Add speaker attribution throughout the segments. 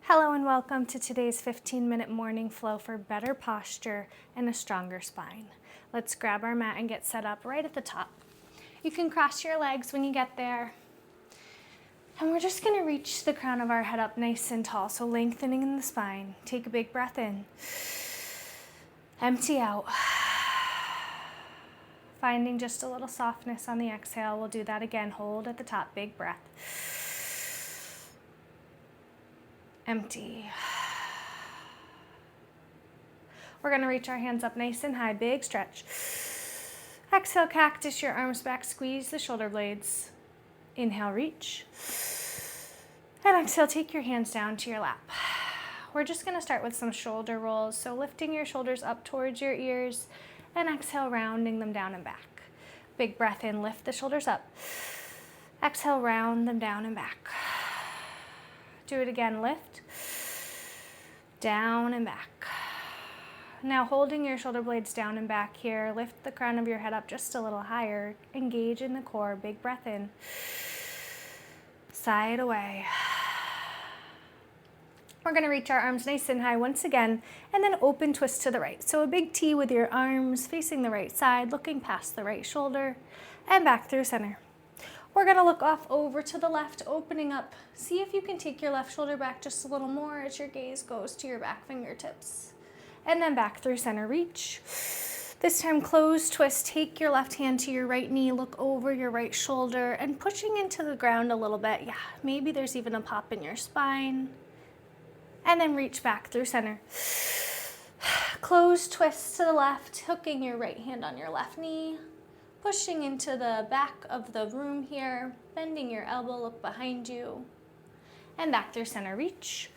Speaker 1: Hello and welcome to today's 15-minute morning flow for better posture and a stronger spine. Let's grab our mat and get set up right at the top. You can cross your legs when you get there. And we're just going to reach the crown of our head up nice and tall, so lengthening in the spine. Take a big breath in. Empty out. Finding just a little softness on the exhale. We'll do that again. Hold at the top, big breath. Empty. We're going to reach our hands up nice and high, big stretch. Exhale, cactus your arms back, squeeze the shoulder blades. Inhale, reach. And exhale, take your hands down to your lap. We're just going to start with some shoulder rolls. So lifting your shoulders up towards your ears and exhale, rounding them down and back. Big breath in, lift the shoulders up. Exhale, round them down and back. Do it again, lift, down and back. Now holding your shoulder blades down and back here, lift the crown of your head up just a little higher, engage in the core, big breath in, side away. We're going to reach our arms nice and high once again, and then open twist to the right. So a big T with your arms facing the right side, looking past the right shoulder, and back through center. We're going to look off over to the left, opening up. See if you can take your left shoulder back just a little more as your gaze goes to your back fingertips. And then back through center, reach. This time close, twist, take your left hand to your right knee, look over your right shoulder, and pushing into the ground a little bit. Yeah, maybe there's even a pop in your spine. And then reach back through center. Close, twist to the left, hooking your right hand on your left knee. Pushing into the back of the room here, bending your elbow, look behind you, and back through center, reach.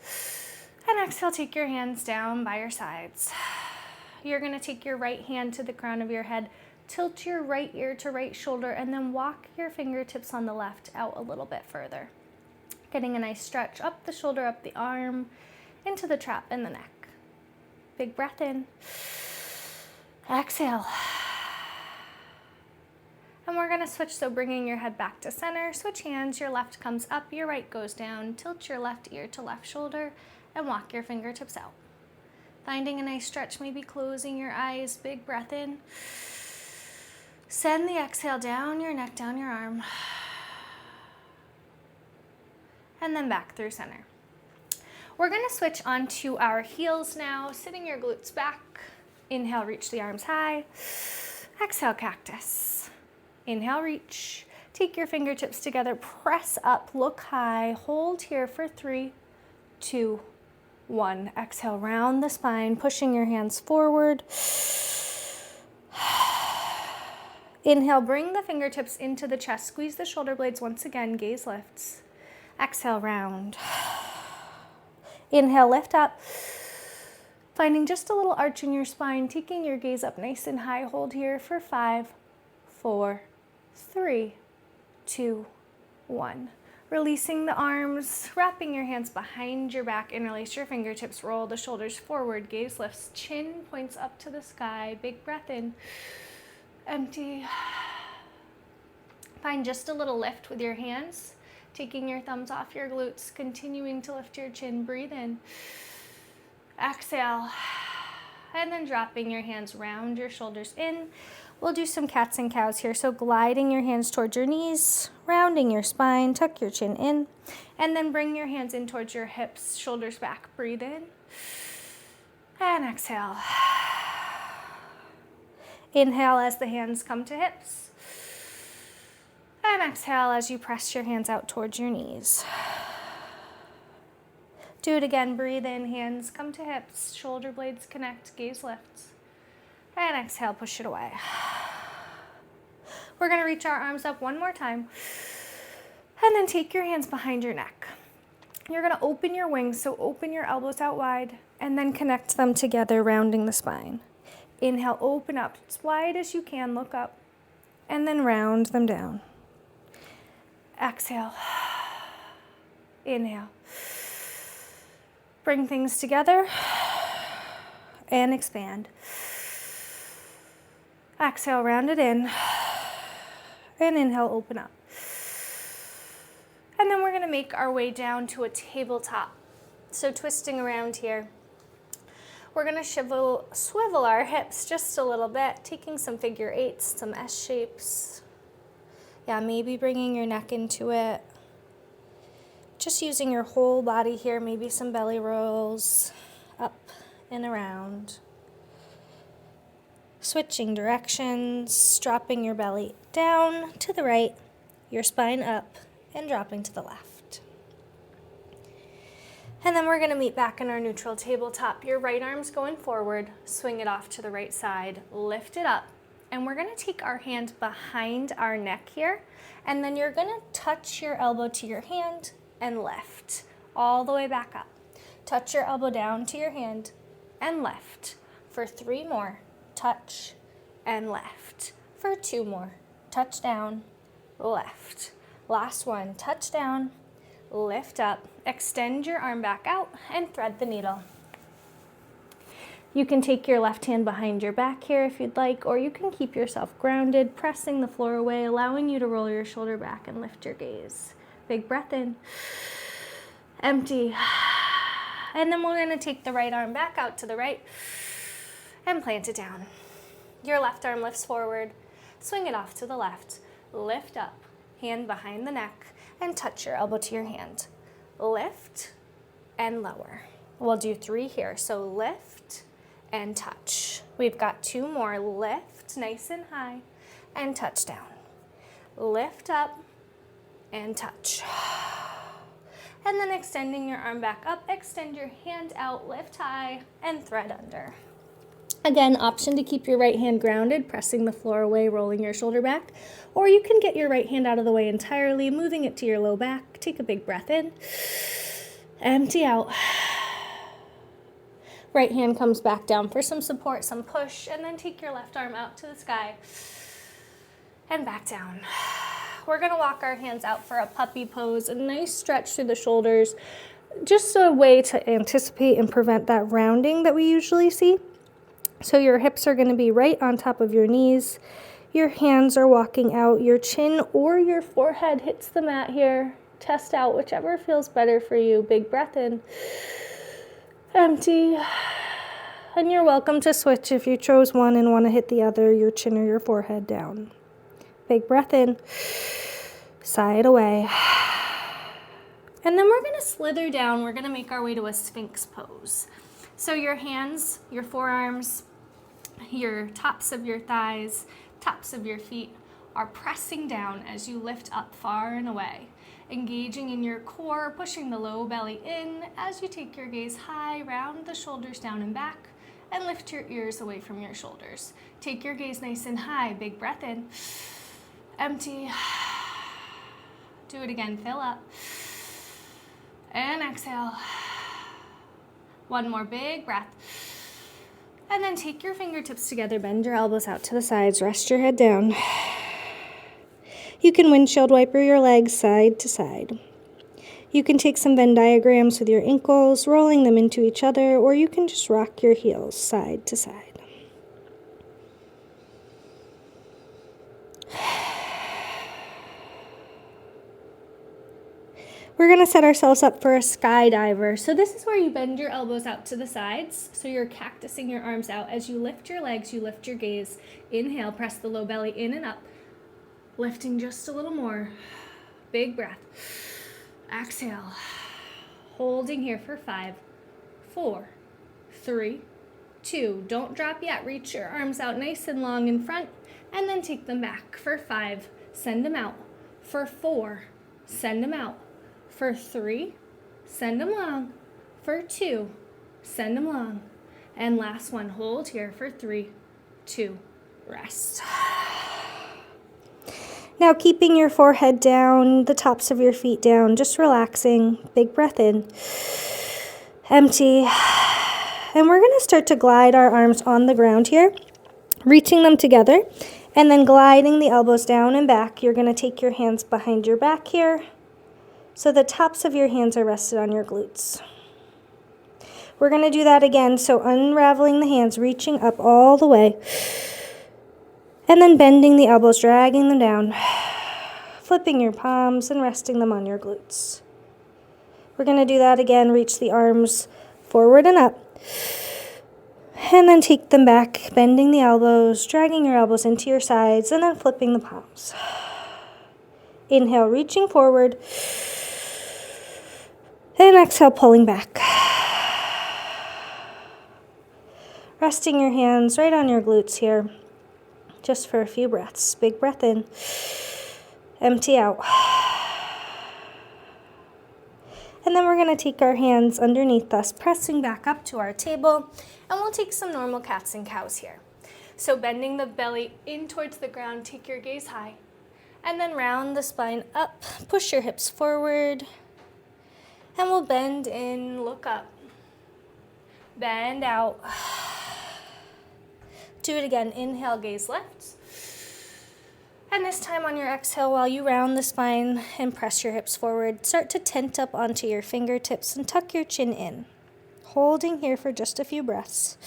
Speaker 1: And exhale, take your hands down by your sides. You're gonna take your right hand to the crown of your head, tilt your right ear to right shoulder, and then walk your fingertips on the left out a little bit further. Getting a nice stretch up the shoulder, up the arm, into the trap and the neck. Big breath in. Exhale. And we're going to switch, so bringing your head back to center, switch hands, your left comes up, your right goes down, tilt your left ear to left shoulder, and walk your fingertips out. Finding a nice stretch, maybe closing your eyes, big breath in. Send the exhale down your neck, down your arm, and then back through center. We're going to switch onto our heels now, sitting your glutes back. Inhale, reach the arms high. Exhale, cactus. Inhale, reach. Take your fingertips together, press up, look high, hold here for 3, 2, 1. Exhale, round the spine, pushing your hands forward. Inhale, bring the fingertips into the chest, squeeze the shoulder blades once again, gaze lifts. Exhale, round. Inhale, lift up. Finding just a little arch in your spine, taking your gaze up nice and high, hold here for 5, 4, 3, 2, 1. Releasing the arms, wrapping your hands behind your back, interlace your fingertips, roll the shoulders forward, gaze lifts, chin points up to the sky, big breath in, empty. Find just a little lift with your hands, taking your thumbs off your glutes, continuing to lift your chin, breathe in, exhale, and then dropping your hands, round your shoulders in. We'll do some cats and cows here. So gliding your hands towards your knees, rounding your spine, tuck your chin in, and then bring your hands in towards your hips, shoulders back, breathe in, and exhale. Inhale as the hands come to hips, and exhale as you press your hands out towards your knees. Do it again, breathe in, hands come to hips, shoulder blades connect, gaze lifts. And exhale, push it away. We're going to reach our arms up one more time. And then take your hands behind your neck. You're going to open your wings, so open your elbows out wide, and then connect them together, rounding the spine. Inhale, open up as wide as you can, look up, and then round them down. Exhale. Inhale. Bring things together and expand. Exhale, round it in, and inhale, open up. And then we're going to make our way down to a tabletop. So twisting around here. We're going to swivel our hips just a little bit, taking some figure eights, some S shapes. Yeah, maybe bringing your neck into it. Just using your whole body here, maybe some belly rolls, up and around. Switching directions, dropping your belly down to the right, your spine up, and dropping to the left. And then we're going to meet back in our neutral tabletop. Your right arm's going forward, swing it off to the right side, lift it up, and we're going to take our hand behind our neck here, and then you're going to touch your elbow to your hand and lift all the way back up. Touch your elbow down to your hand and lift. For 3 more, touch and lift. For 2 more, touch down, lift. Last one, touch down, lift up, extend your arm back out, and thread the needle. You can take your left hand behind your back here if you'd like, or you can keep yourself grounded, pressing the floor away, allowing you to roll your shoulder back and lift your gaze. Big breath in, empty. And then we're going to take the right arm back out to the right and plant it down. Your left arm lifts forward, swing it off to the left, lift up, hand behind the neck, and touch your elbow to your hand. Lift and lower. We'll do 3 here. So lift and touch. We've got 2 more. Lift nice and high and touch down. Lift up and touch. And then extending your arm back up, extend your hand out, lift high, and thread under. Again, option to keep your right hand grounded, pressing the floor away, rolling your shoulder back, or you can get your right hand out of the way entirely, moving it to your low back. Take a big breath in, empty out. Right hand comes back down for some support, some push, and then take your left arm out to the sky and back down. We're going to walk our hands out for a puppy pose, a nice stretch through the shoulders, just a way to anticipate and prevent that rounding that we usually see. So your hips are going to be right on top of your knees. Your hands are walking out. Your chin or your forehead hits the mat here. Test out whichever feels better for you. Big breath in, empty. And you're welcome to switch if you chose one and want to hit the other, your chin or your forehead down. Big breath in, side away. And then we're going to slither down. We're going to make our way to a sphinx pose. So your hands, your forearms, your tops of your thighs, tops of your feet are pressing down as you lift up far and away. Engaging in your core, pushing the low belly in as you take your gaze high, round the shoulders down and back, and lift your ears away from your shoulders. Take your gaze nice and high. Big breath in. Empty. Do it again. Fill up. And exhale. One more big breath. And then take your fingertips together. Bend your elbows out to the sides. Rest your head down. You can windshield wiper your legs side to side. You can take some Venn diagrams with your ankles, rolling them into each other, or you can just rock your heels side to side. We're going to set ourselves up for a skydiver. So this is where you bend your elbows out to the sides. So you're cactusing your arms out. As you lift your legs, you lift your gaze. Inhale, press the low belly in and up. Lifting just a little more. Big breath. Exhale. Holding here for 5, 4, 3, 2. Don't drop yet. Reach your arms out nice and long in front. And then take them back for 5. Send them out. For 4. Send them out. For 3, send them long. For 2, send them long. And last one, hold here for 3, 2, rest. Now keeping your forehead down, the tops of your feet down, just relaxing. Big breath in, empty. And we're going to start to glide our arms on the ground here, reaching them together, and then gliding the elbows down and back. You're going to take your hands behind your back here, so the tops of your hands are rested on your glutes. We're going to do that again. So unraveling the hands, reaching up all the way. And then bending the elbows, dragging them down. Flipping your palms and resting them on your glutes. We're going to do that again. Reach the arms forward and up. And then take them back, bending the elbows, dragging your elbows into your sides, and then flipping the palms. Inhale, reaching forward. And exhale, pulling back. Resting your hands right on your glutes here, just for a few breaths. Big breath in. Empty out. And then we're going to take our hands underneath us, pressing back up to our table, and we'll take some normal cats and cows here. So bending the belly in towards the ground, take your gaze high, and then round the spine up, push your hips forward, and we'll bend in, look up, bend out. Do it again. Inhale, gaze left. And this time on your exhale, while you round the spine and press your hips forward, start to tent up onto your fingertips and tuck your chin in. Holding here for just a few breaths.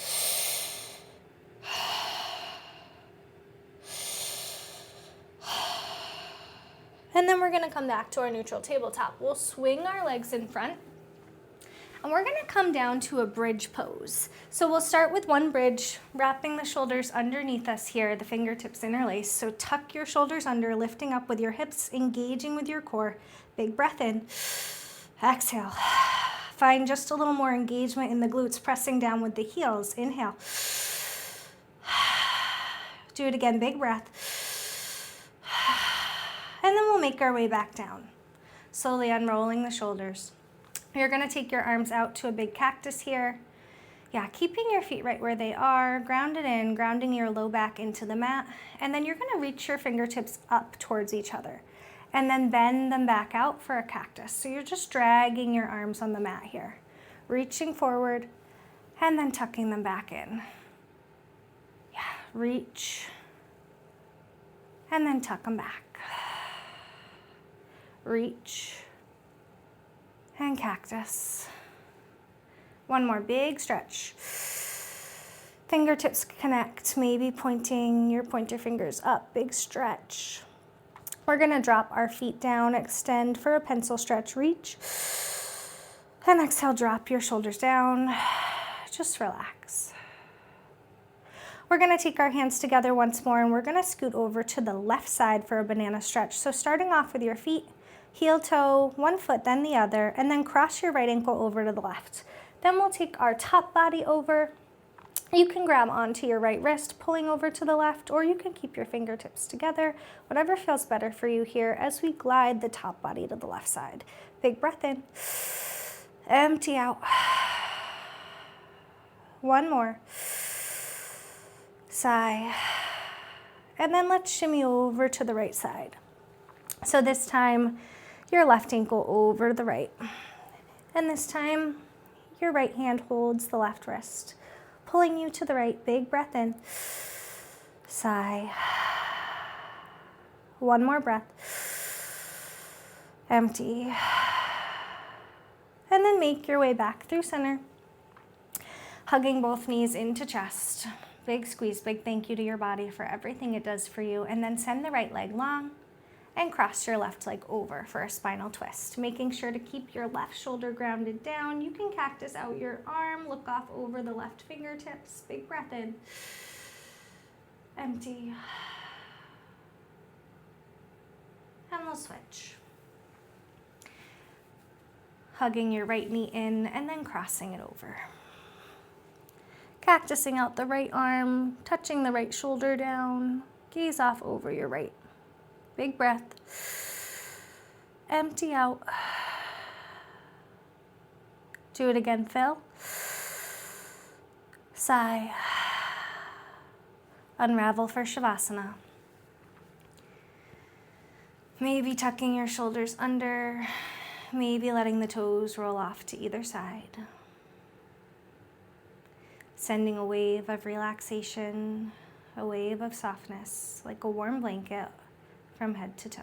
Speaker 1: And then we're going to come back to our neutral tabletop. We'll swing our legs in front. And we're going to come down to a bridge pose. So we'll start with one bridge, wrapping the shoulders underneath us here, the fingertips interlace. So tuck your shoulders under, lifting up with your hips, engaging with your core. Big breath in. Exhale. Find just a little more engagement in the glutes, pressing down with the heels. Inhale. Do it again. Big breath. And then we'll make our way back down, slowly unrolling the shoulders. You're going to take your arms out to a big cactus here. Yeah, keeping your feet right where they are, grounded in, grounding your low back into the mat. And then you're going to reach your fingertips up towards each other. And then bend them back out for a cactus. So you're just dragging your arms on the mat here. Reaching forward and then tucking them back in. Yeah, reach and then tuck them back. Reach and cactus. One more big stretch. Fingertips connect, maybe pointing your pointer fingers up. Big stretch. We're going to drop our feet down, extend for a pencil stretch, reach. And exhale, drop your shoulders down. Just relax. We're going to take our hands together once more, and we're going to scoot over to the left side for a banana stretch. So starting off with your feet, heel toe, one foot, then the other, and then cross your right ankle over to the left. Then we'll take our top body over. You can grab onto your right wrist, pulling over to the left, or you can keep your fingertips together, whatever feels better for you here as we glide the top body to the left side. Big breath in, empty out. One more. Sigh. And then let's shimmy over to the right side. So this time, your left ankle over the right. And this time, your right hand holds the left wrist, pulling you to the right. Big breath in. Sigh. One more breath. Empty. And then make your way back through center, hugging both knees into chest. Big squeeze, big thank you to your body for everything it does for you. And then send the right leg long and cross your left leg over for a spinal twist, making sure to keep your left shoulder grounded down. You can cactus out your arm, look off over the left fingertips. Big breath in. Empty. And we'll switch. Hugging your right knee in and then crossing it over. Cactusing out the right arm, touching the right shoulder down. Gaze off over your right. Big breath. Empty out. Do it again, Phil. Sigh. Unravel for Savasana. Maybe tucking your shoulders under, maybe letting the toes roll off to either side. Sending a wave of relaxation, a wave of softness, like a warm blanket from head to toe.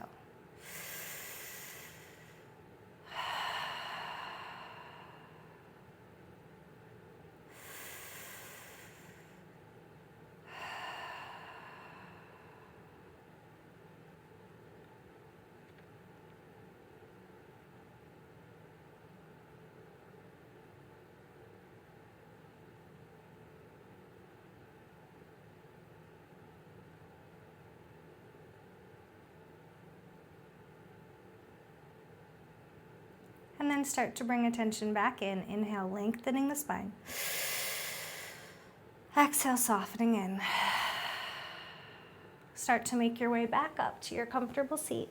Speaker 1: then start to bring attention back in. Inhale, lengthening the spine. Exhale, softening in. Start to make your way back up to your comfortable seat.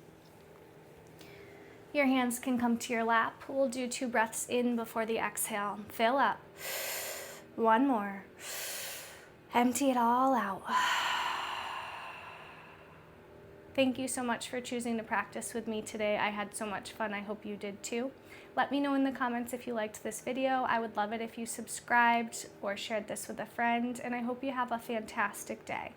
Speaker 1: Your hands can come to your lap. We'll do 2 breaths in before the exhale. Fill up. 1 more. Empty it all out. Thank you so much for choosing to practice with me today. I had so much fun. I hope you did too. Let me know in the comments if you liked this video. I would love it if you subscribed or shared this with a friend, and I hope you have a fantastic day.